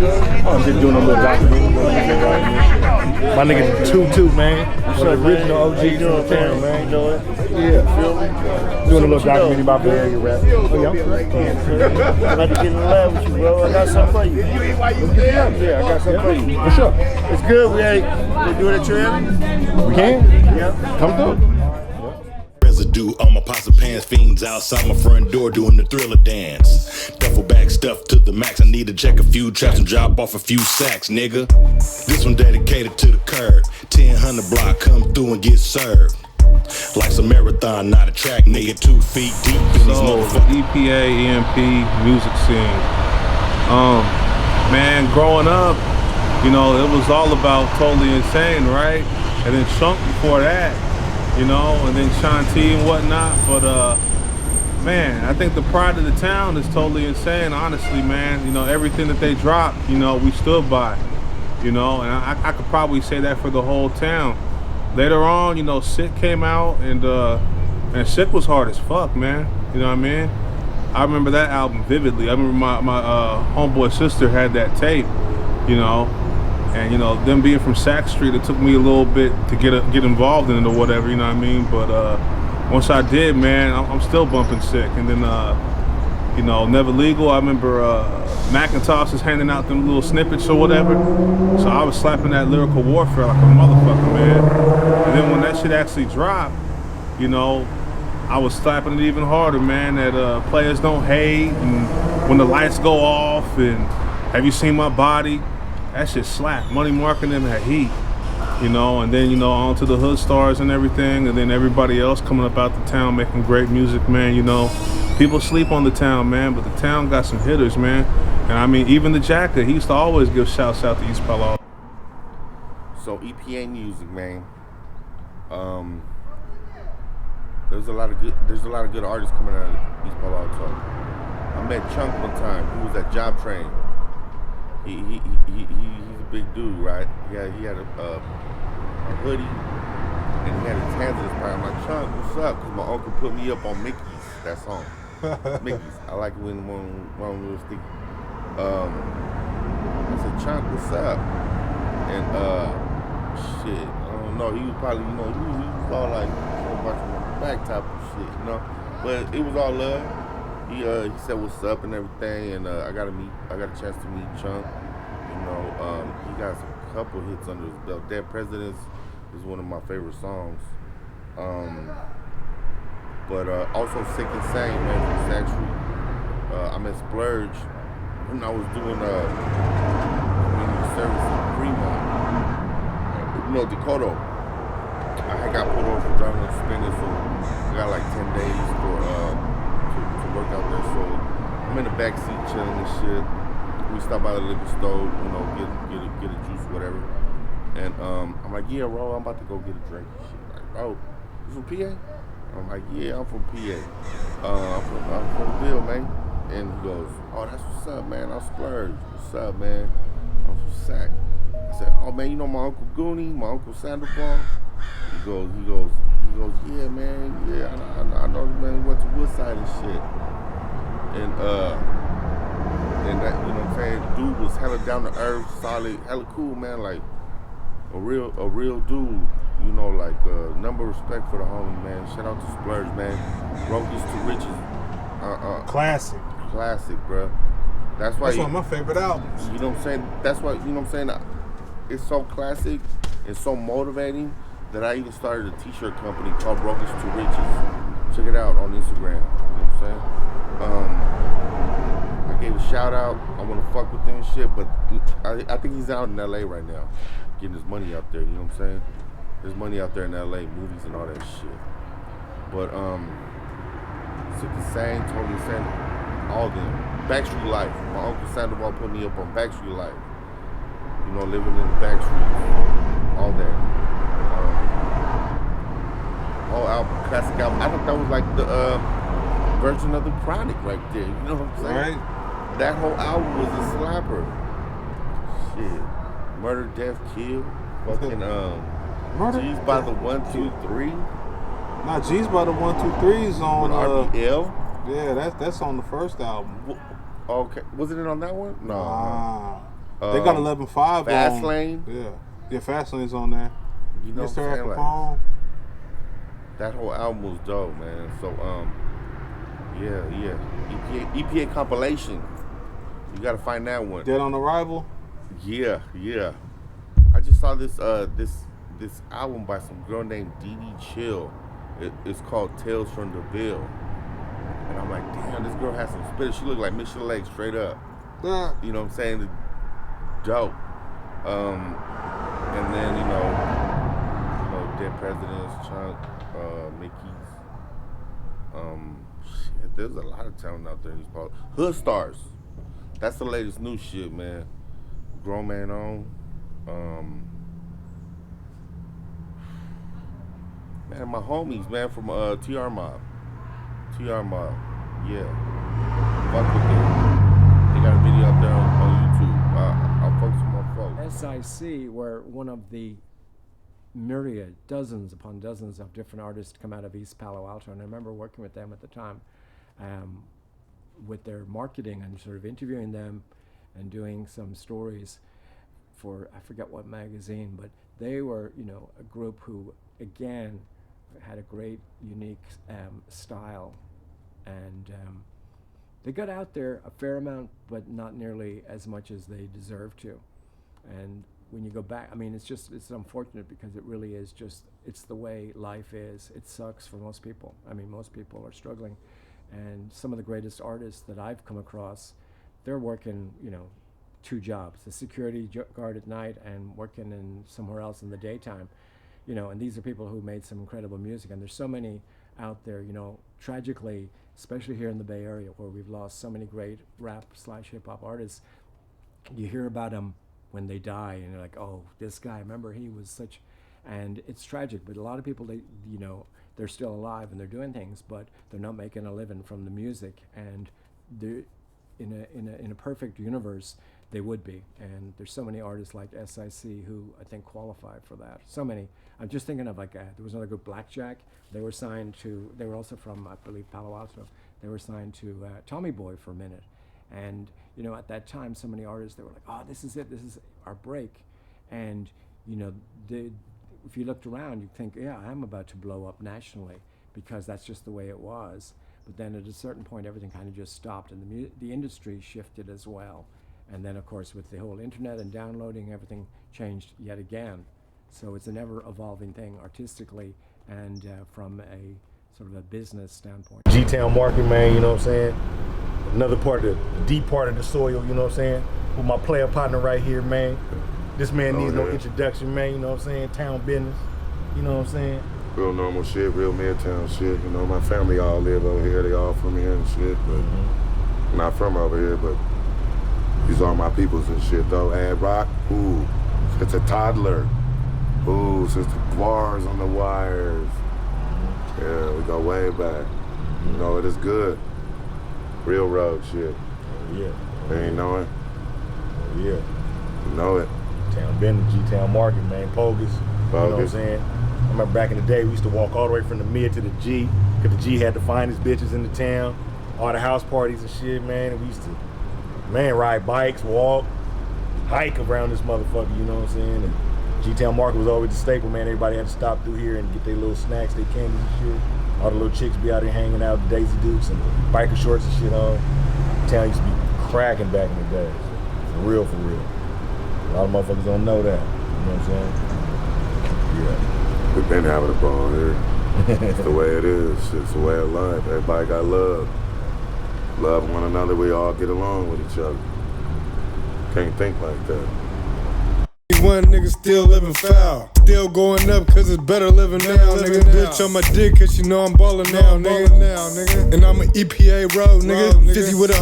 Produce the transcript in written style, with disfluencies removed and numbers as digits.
I'm just doing a little documentary. My nigga 2-2, man. One of the original OGs in the town, man. You know it? Yeah. Feel me? Doing a little documentary about bayarea rap. Oh, yeah, I'm about to get in the lab with you, bro. I got something for you. Yeah, I got something for you. For sure. It's good. We do it at your end? We can? Yeah. Come through. Residue on my pots and pans, fiends outside my front door doing the Thriller dance. Duffel bag stuffed to the max. I need to check a few traps and drop off a few sacks, nigga. This one dedicated to the curb. 1000 block, come through and get served. Life's a marathon, not a track, nigga. 2 feet deep in these motherfuckers. EPA, EMP, music scene. Man, growing up, you know, it was all about Totally Insane, right? And then Chunk before that, you know, and then Shanti and whatnot. But man, I think the pride of the town is Totally Insane, honestly, man. You know, everything that they dropped, you know, we stood by, you know, and I could probably say that for the whole town. Later on, you know, Sick came out, and Sick was hard as fuck, man. You know what I mean? I remember that album vividly. I remember my homeboy sister had that tape, you know, and you know, them being from Sack Street, it took me a little bit to get involved in it or whatever, you know what I mean? But once I did, man, I'm still bumping Sick. And then, you know, Never Legal, I remember Macintosh is handing out them little snippets or whatever. So I was slapping that lyrical warfare like a motherfucker, man. And then when that shit actually dropped, you know, I was slapping it even harder, man, that Players Don't Hate, and When the Lights Go Off, and Have You Seen My Body? That shit slapped. Money Mark and them had heat, you know, and then, you know, on to the Hood Stars and everything, and then everybody else coming up out the town making great music, man, you know. People sleep on the town, man, but the town got some hitters, man. And I mean, even the Jacker, he used to always give shouts out to East Palo Alto. So EPA music, man. There's a lot of good artists coming out of East Palo Alto. I met Chunk one time. He was at Job Train. He's a big dude, right? He had a hoodie, and he had his hands in his pocket. I'm like, Chunk, what's up? Because my uncle put me up on Mickey's, that song. Mickey's. I like it when one was sticky. I said, Chunk, what's up? And shit, I don't know. He was probably, you know, he was all like watching my back type of shit, you know. But it was all love. He said what's up and everything, and I got a chance to meet Chunk. You know, he got a couple hits under his belt. Dead Presidents is one of my favorite songs. But also Sick and Sane, man, from Sack Street. I met Splurge when I was doing community service in Fremont. You know, Dakota. I had got pulled over for driving on suspended, so I got like 10 days to work out there. So I'm in the back seat chilling and shit. We stop by the liquor store, you know, get a juice or whatever. And I'm like, yeah, bro, I'm about to go get a drink and shit. Like, bro, you from PA? I'm like, yeah, I'm from PA. I'm from Bill, man. And he goes, oh, that's what's up, man. I'm Splurge. What's up, man? I'm from Sac. I said, oh, man, you know my Uncle Goonie, my Uncle Sandoval? He goes, yeah, man, yeah, I know, man, he went to Woodside and shit. And that, you know what I'm saying, dude was hella down to earth, solid, hella cool, man, like a real dude, you know, like number of respect for the homie, man. Shout out to Splurge, man. Rogues to Riches. Classic, bro. That's one of my favorite albums. You know what I'm saying? That's why, you know what I'm saying? It's so classic, it's so motivating that I even started a t-shirt company called Rogues to Riches. Check it out on Instagram. You know what I'm saying? I gave a shout out. I want to fuck with him and shit, but I think he's out in LA right now, getting his money out there. You know what I'm saying? There's money out there in LA, movies and all that shit. But Sick and Sane, Totally Insane, all them. Backstreet Life. My Uncle Sandoval put me up on Backstreet Life. You know, living in the backstreets, all that. Whole album, classic album. I thought that was like the version of the Chronic right there. You know what I'm saying? Right. That whole album was a slapper. Shit, Murder, Death, Kill, fucking G's by the 1, 2, 3. Nah, G's by the 1, 2, 3 is on RBL. Yeah, that's on the first album. Okay, wasn't it on that one? No. They got 11.5 Fast on. Lane. Yeah, Fast Lane's on there. You know what I'm saying? Like, that whole album was dope, man. So, EPA compilation. You gotta find that one. Dead on Arrival. Yeah. I just saw this album by some girl named Dee Dee Chill. It's called Tales from the Ville. And I'm like, damn, this girl has some spit. She looked like Mission Lake straight up. You know what I'm saying? Dope. And then, you know, Dead Presidents, Chunk, Mickey's. Shit, there's a lot of talent out there in these parts. Hood Stars. That's the latest new shit, man. Grown Man On. Man, my homies, man, from TR Mob. Yeah. Fuck with them. They got a video up there on YouTube. I'll focus on my folks. SIC were one of the myriad, dozens upon dozens of different artists come out of East Palo Alto, and I remember working with them at the time with their marketing and sort of interviewing them and doing some stories for, I forget what magazine, but they were, you know, a group who, again, had a great, unique style, and they got out there a fair amount, but not nearly as much as they deserved to. And when you go back, I mean, it's unfortunate because it really is just, it's the way life is. It sucks for most people. I mean, most people are struggling. And some of the greatest artists that I've come across, they're working, you know, 2 jobs, the security guard at night and working in somewhere else in the daytime. You know, and these are people who made some incredible music, and there's so many out there, you know, tragically, especially here in the Bay Area where we've lost so many great rap/hip-hop artists. You hear about them when they die and you're like, oh, this guy, remember he was such, and it's tragic, but a lot of people, they, you know, they're still alive and they're doing things, but they're not making a living from the music, and they're in a perfect universe they would be. And there's so many artists like SIC who I think qualify for that. So many. I'm just thinking of like there was another group, Blackjack. They were signed to, they were also from, I believe, Palo Alto. They were signed to Tommy Boy for a minute. And, you know, at that time, so many artists, they were like, oh, this is it, this is our break. And, you know, if you looked around, you'd think, yeah, I'm about to blow up nationally, because that's just the way it was. But then at a certain point, everything kind of just stopped, and the industry shifted as well. And then, of course, with the whole internet and downloading, everything changed yet again. So it's an ever-evolving thing artistically and from a sort of a business standpoint. G-Town market, man, you know what I'm saying? Another part of the deep part of the soil, you know what I'm saying? With my player partner right here, man. This man needs no introduction, man, you know what I'm saying? Town business, you know what I'm saying? Real normal shit, real midtown shit. You know, my family all live over here. They all from here and shit, but not from over here, but these are my peoples and shit, though. Ad Rock, ooh, it's a toddler. Ooh, since the bars on the wires. Yeah, we go way back. You know, it is good. Real road shit. Yeah. You ain't know it? Yeah. You know it. Town business, G-Town market, man. Pogus. You know what I'm saying? I remember back in the day, we used to walk all the way from the mid to the G, because the G had the finest bitches in the town, all the house parties and shit, man. And we used to, man, ride bikes, walk, hike around this motherfucker, you know what I'm saying? And G-Town market was always the staple, man. Everybody had to stop through here and get their little snacks, their candies and shit. All the little chicks be out there hanging out with Daisy Dukes and biker shorts and shit on. Town used to be cracking back in the day. For real, for real. A lot of motherfuckers don't know that, you know what I'm saying? Yeah. We've been having a ball here. It's the way it is. It's the way of life. Everybody got love. Love one another. We all get along with each other. Can't think like that. One nigga still living foul. Still going up cause it's better living now, nigga. Bitch on my dick cause you know I'm ballin' now, nigga. And I'm an EPA road, nigga. 50 with a